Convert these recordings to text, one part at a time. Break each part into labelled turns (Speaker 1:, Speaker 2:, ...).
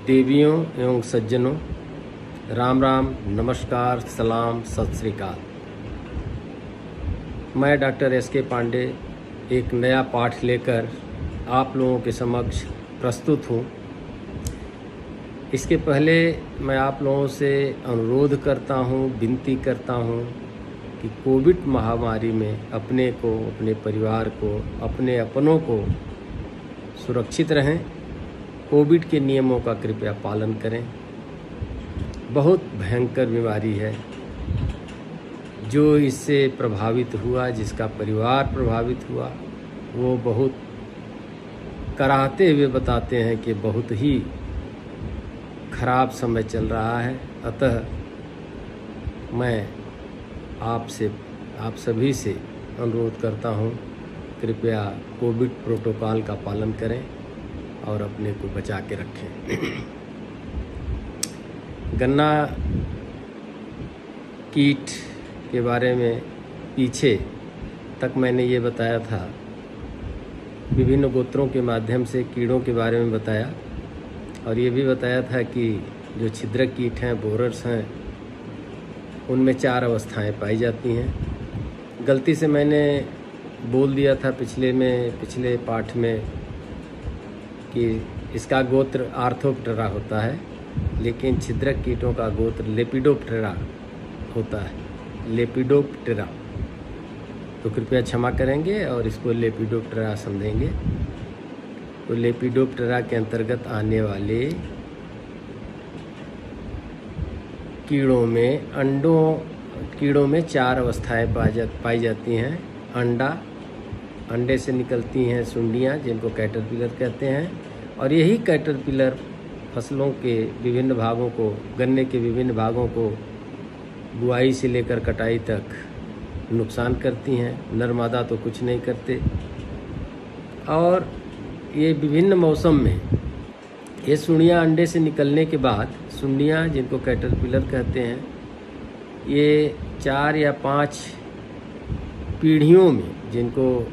Speaker 1: देवियों एवं सज्जनों, राम राम, नमस्कार, सलाम, सत श्री अकाल। मैं डॉक्टर एस.के. पांडे एक नया पाठ लेकर आप लोगों के समक्ष प्रस्तुत हूँ। इसके पहले मैं आप लोगों से अनुरोध करता हूँ, विनती करता हूँ कि कोविड महामारी में अपने को, अपने परिवार को, अपने अपनों को सुरक्षित रहें। कोविड के नियमों का कृपया पालन करें। बहुत भयंकर बीमारी है। जो इससे प्रभावित हुआ, जिसका परिवार प्रभावित हुआ, वो बहुत कराहते हुए बताते हैं कि बहुत ही खराब समय चल रहा है। अतः मैं आप सभी से अनुरोध करता हूँ, कृपया कोविड प्रोटोकॉल का पालन करें और अपने को बचा के रखें। गन्ना कीट के बारे में पीछे तक मैंने ये बताया था, विभिन्न गोत्रों के माध्यम से कीड़ों के बारे में बताया, और ये भी बताया था कि जो छिद्रक कीट हैं, बोरर्स हैं, उनमें 4 अवस्थाएं पाई जाती हैं। गलती से मैंने बोल दिया था पिछले पाठ में कि इसका गोत्र आर्थोप्टेरा होता है, लेकिन छिद्रक कीटों का गोत्र लेपिडोप्टेरा होता है, लेपिडोप्टेरा। तो कृपया क्षमा करेंगे और इसको लेपिडोप्टेरा समझेंगे। तो लेपिडोप्टेरा के अंतर्गत आने वाले कीड़ों में 4 अवस्थाएं पाई जाती हैं। अंडे से निकलती हैं सुंडियां, जिनको कैटरपिलर कहते हैं, और यही कैटरपिलर फसलों के विभिन्न भागों को, गन्ने के विभिन्न भागों को बुआई से लेकर कटाई तक नुकसान करती हैं। नर मादा तो कुछ नहीं करते। और ये विभिन्न मौसम में ये सुंडियां अंडे से निकलने के बाद, सुंडियां जिनको कैटरपिलर कहते हैं, ये 4 या 5 पीढ़ियों में, जिनको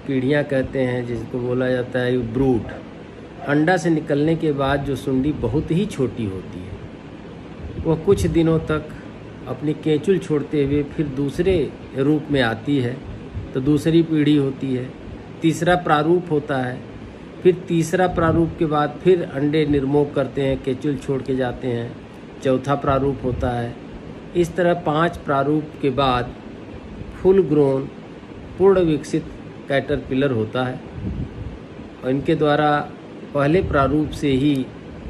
Speaker 1: पीढ़ियाँ कहते हैं, जिसको बोला जाता है ब्रूड, अंडा से निकलने के बाद जो सुंडी बहुत ही छोटी होती है, वह कुछ दिनों तक अपनी केंचुल छोड़ते हुए फिर दूसरे रूप में आती है। तो दूसरी पीढ़ी होती है। तीसरा प्रारूप होता है। फिर तीसरा प्रारूप के बाद फिर अंडे निर्मोह करते हैं, केंचुल छोड़ के जाते हैं। चौथा प्रारूप होता है। इस तरह 5 प्रारूप के बाद फुल ग्रोन, पूर्ण विकसित कैटरपिलर होता है, और इनके द्वारा पहले प्रारूप से ही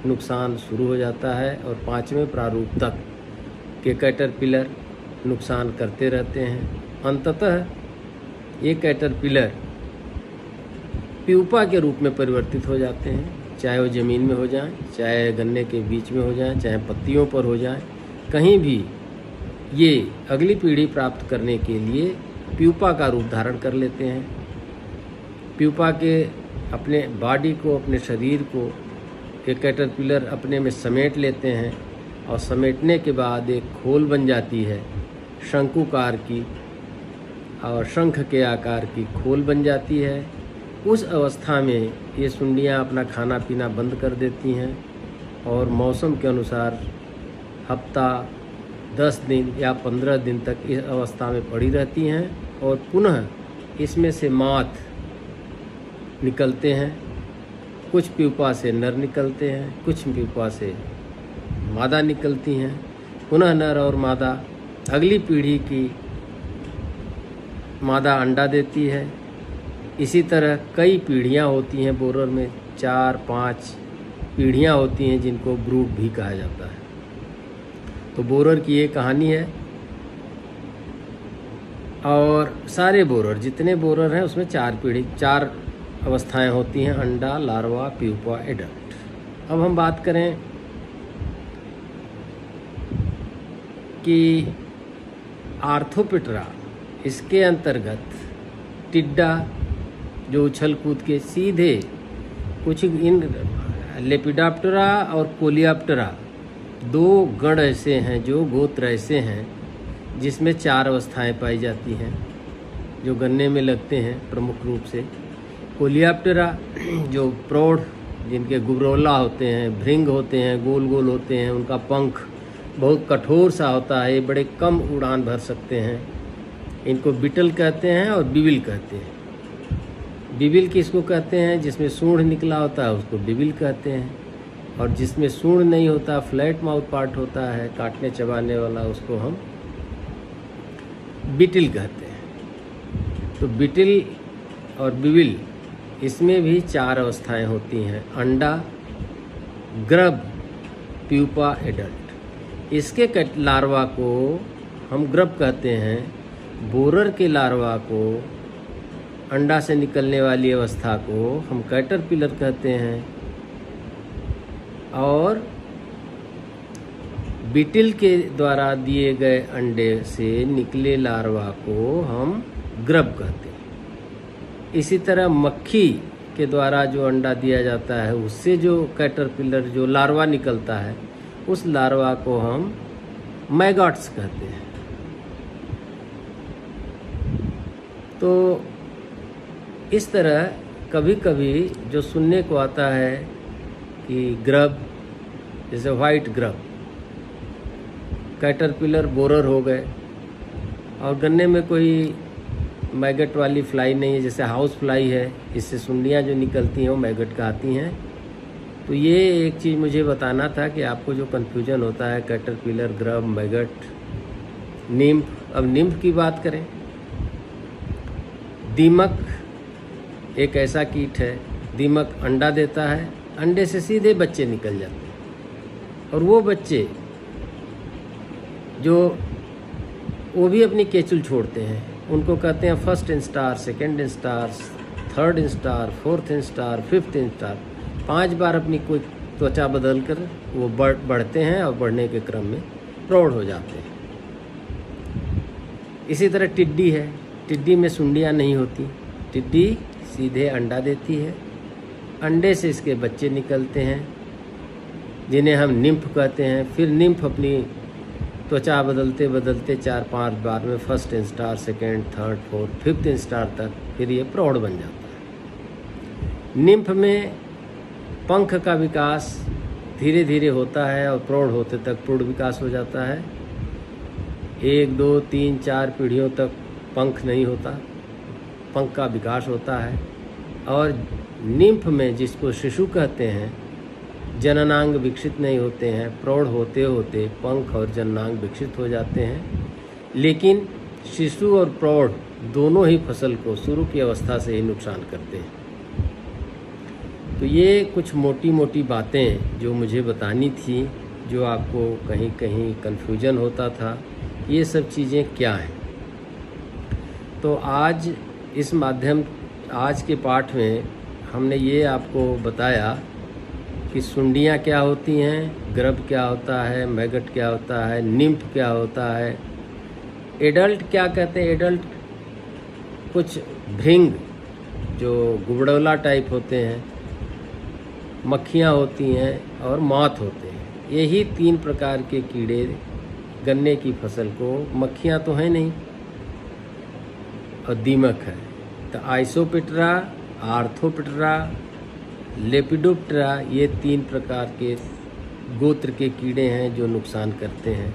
Speaker 1: नुकसान शुरू हो जाता है और 5वें प्रारूप तक के कैटरपिलर नुकसान करते रहते हैं। अंततः ये कैटरपिलर प्यूपा के रूप में परिवर्तित हो जाते हैं, चाहे वो ज़मीन में हो जाएं, चाहे गन्ने के बीच में हो जाएं, चाहे पत्तियों पर हो जाएं, कहीं भी ये अगली पीढ़ी प्राप्त करने के लिए प्यूपा का रूप धारण कर लेते हैं। प्यूपा के अपने बॉडी को, अपने शरीर को एक कैटरपिलर अपने में समेट लेते हैं, और समेटने के बाद एक खोल बन जाती है, शंकुकार की और शंख के आकार की खोल बन जाती है। उस अवस्था में ये सुंडियां अपना खाना पीना बंद कर देती हैं और मौसम के अनुसार हफ्ता, 10 दिन या 15 दिन तक इस अवस्था में पड़ी रहती हैं, और पुनः इसमें से मात निकलते हैं। कुछ प्यूपा से नर निकलते हैं, कुछ प्यूपा से मादा निकलती हैं। पुनः नर और मादा, अगली पीढ़ी की मादा अंडा देती है। इसी तरह कई पीढ़ियाँ होती हैं। बोरर में 4-5 पीढ़ियाँ होती हैं, जिनको ब्रूड भी कहा जाता है। तो बोरर की ये कहानी है। और सारे बोरर, जितने बोरर हैं, उसमें 4 अवस्थाएं होती हैं: अंडा, लार्वा, प्यूपा, एडल्ट। अब हम बात करें कि आर्थोप्टेरा, इसके अंतर्गत टिड्डा, जो उछल कूद के सीधे, कुछ इन लेपिडोप्टेरा और कोलियोप्टेरा 2 गण ऐसे हैं, जो गोत्र ऐसे हैं, जिसमें 4 अवस्थाएं पाई जाती हैं, जो गन्ने में लगते हैं प्रमुख रूप से। कोलियोप्टेरा जो प्रौढ़ जिनके गुबरौला होते हैं, भृंग होते हैं, गोल गोल होते हैं, उनका पंख बहुत कठोर सा होता है, ये बड़े कम उड़ान भर सकते हैं। इनको बिटल कहते हैं और बिबिल कहते हैं। बिबिल किसको कहते हैं? जिसमें सूंड निकला होता है उसको बिबिल कहते हैं, और जिसमें सूंड नहीं होता, फ्लैट माउथ पार्ट होता है काटने चबाने वाला, उसको हम बिटिल कहते हैं। तो बिटिल और बिबिल इसमें भी 4 अवस्थाएं होती हैं: अंडा, ग्रब, प्यूपा, एडल्ट। इसके लार्वा को हम ग्रब कहते हैं। बोरर के लार्वा को, अंडा से निकलने वाली अवस्था को हम कैटरपिलर कहते हैं, और बिटिल के द्वारा दिए गए अंडे से निकले लार्वा को हम ग्रब कहते हैं। इसी तरह मक्खी के द्वारा जो अंडा दिया जाता है, उससे जो कैटरपिलर जो लार्वा निकलता है, उस लार्वा को हम मैगॉट्स कहते हैं। तो इस तरह कभी कभी जो सुनने को आता है कि ग्रब, जैसे वाइट ग्रब, कैटरपिलर बोरर हो गए, और गन्ने में कोई मैगट वाली फ्लाई नहीं है, जैसे हाउस फ्लाई है, इससे सुंडियाँ जो निकलती हैं वो मैगट कहती हैं। तो ये एक चीज़ मुझे बताना था कि आपको जो कन्फ्यूजन होता है कैटरपिलर, ग्रब, मैगट, निम्फ। अब निम्फ की बात करें, दीमक एक ऐसा कीट है, दीमक अंडा देता है, अंडे से सीधे बच्चे निकल जाते हैं, और वो बच्चे जो वो भी अपनी केचुल छोड़ते हैं, उनको कहते हैं first instar, second instar, third instar, fourth instar, fifth instar. 5 बार अपनी कोई त्वचा बदल कर वो बढ़ते हैं, और बढ़ने के क्रम में प्रौढ़ हो जाते हैं। इसी तरह टिड्डी है, टिड्डी में सुंडियाँ नहीं होती, टिड्डी सीधे अंडा देती है, अंडे से इसके बच्चे निकलते हैं जिन्हें हम निम्फ कहते हैं। फिर निम्फ अपनी त्वचा बदलते बदलते 4-5 बार में first instar, second, third, fourth, fifth instar तक फिर ये प्रौढ़ बन जाता है। निम्फ में पंख का विकास धीरे धीरे होता है, और प्रौढ़ होते तक पूर्ण विकास हो जाता है। 1, 2, 3, 4 पीढ़ियों तक पंख नहीं होता, पंख का विकास होता है। और निम्फ में, जिसको शिशु कहते हैं, जननांग विकसित नहीं होते हैं, प्रौढ़ होते होते पंख और जननांग विकसित हो जाते हैं। लेकिन शिशु और प्रौढ़ दोनों ही फसल को शुरू की अवस्था से ही नुकसान करते हैं। तो ये कुछ मोटी मोटी बातें जो मुझे बतानी थी, जो आपको कहीं कहीं कन्फ्यूजन होता था, ये सब चीज़ें क्या हैं। तो आज आज के पाठ में हमने ये आपको बताया कि सुंडियाँ क्या होती हैं, ग्रब क्या होता है, मैगट क्या होता है, निम्फ क्या होता है, एडल्ट क्या कहते हैं। एडल्ट कुछ भृंग जो गुबड़ौला टाइप होते हैं, मक्खियाँ होती हैं, और मॉथ होते हैं। यही 3 प्रकार के कीड़े गन्ने की फसल को, मक्खियाँ तो हैं नहीं, और दीमक है। तो आइसोपिटेरा, आर्थोपिटेरा, लेपिडोप्टेरा, ये 3 प्रकार के गोत्र के कीड़े हैं जो नुकसान करते हैं।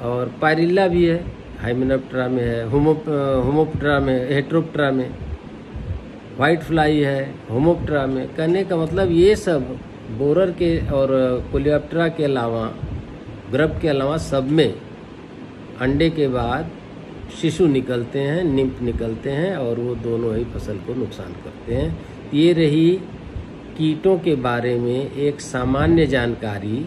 Speaker 1: और पायरिल्ला भी है, हाइमेनोप्टेरा में है, होमोप्टेरा में, हेट्रोप्टेरा में, वाइट फ्लाई है, होमोप्टेरा में। कहने का मतलब ये सब बोरर के और कोलियोप्टेरा के अलावा, ग्रब के अलावा सब में अंडे के बाद शिशु निकलते हैं, निम्फ निकलते हैं, और वो दोनों ही फसल को नुकसान करते हैं। ये रही कीटों के बारे में एक सामान्य जानकारी,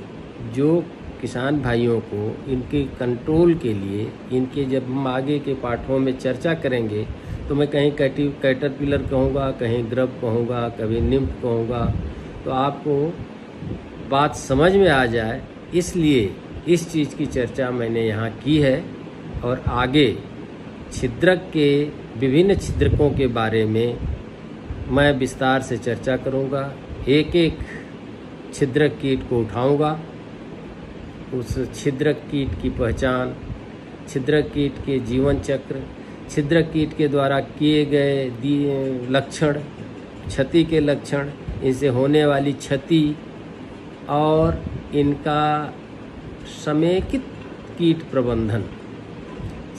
Speaker 1: जो किसान भाइयों को इनके कंट्रोल के लिए, इनके जब हम आगे के पाठों में चर्चा करेंगे तो मैं कहीं कैटरपिलर कहूँगा, कहीं ग्रब कहूँगा, कभी निम्फ कहूँगा, तो आपको बात समझ में आ जाए, इसलिए इस चीज़ की चर्चा मैंने यहाँ की है। और आगे छिद्रक के विभिन्न छिद्रकों के बारे में मैं विस्तार से चर्चा करूँगा। एक एक छिद्रक कीट को उठाऊँगा, उस छिद्रक कीट की पहचान, छिद्रक कीट के जीवन चक्र, छिद्रक कीट के द्वारा किए गए लक्षण, क्षति के लक्षण, इनसे होने वाली क्षति और इनका समेकित कीट प्रबंधन।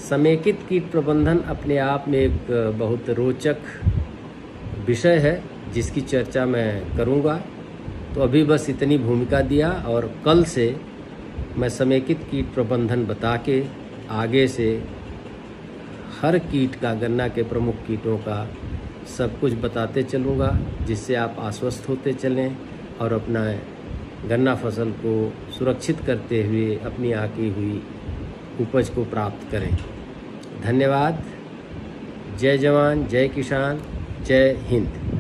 Speaker 1: समेकित कीट प्रबंधन अपने आप में एक बहुत रोचक विषय है जिसकी चर्चा मैं करूंगा। तो अभी बस इतनी भूमिका दिया और कल से मैं समेकित कीट प्रबंधन बता के आगे से हर कीट का, गन्ना के प्रमुख कीटों का सब कुछ बताते चलूँगा, जिससे आप आश्वस्त होते चलें और अपना गन्ना फसल को सुरक्षित करते हुए अपनी आकी हुई उपज को प्राप्त करें। धन्यवाद। जय जवान, जय किसान, जय हिंद।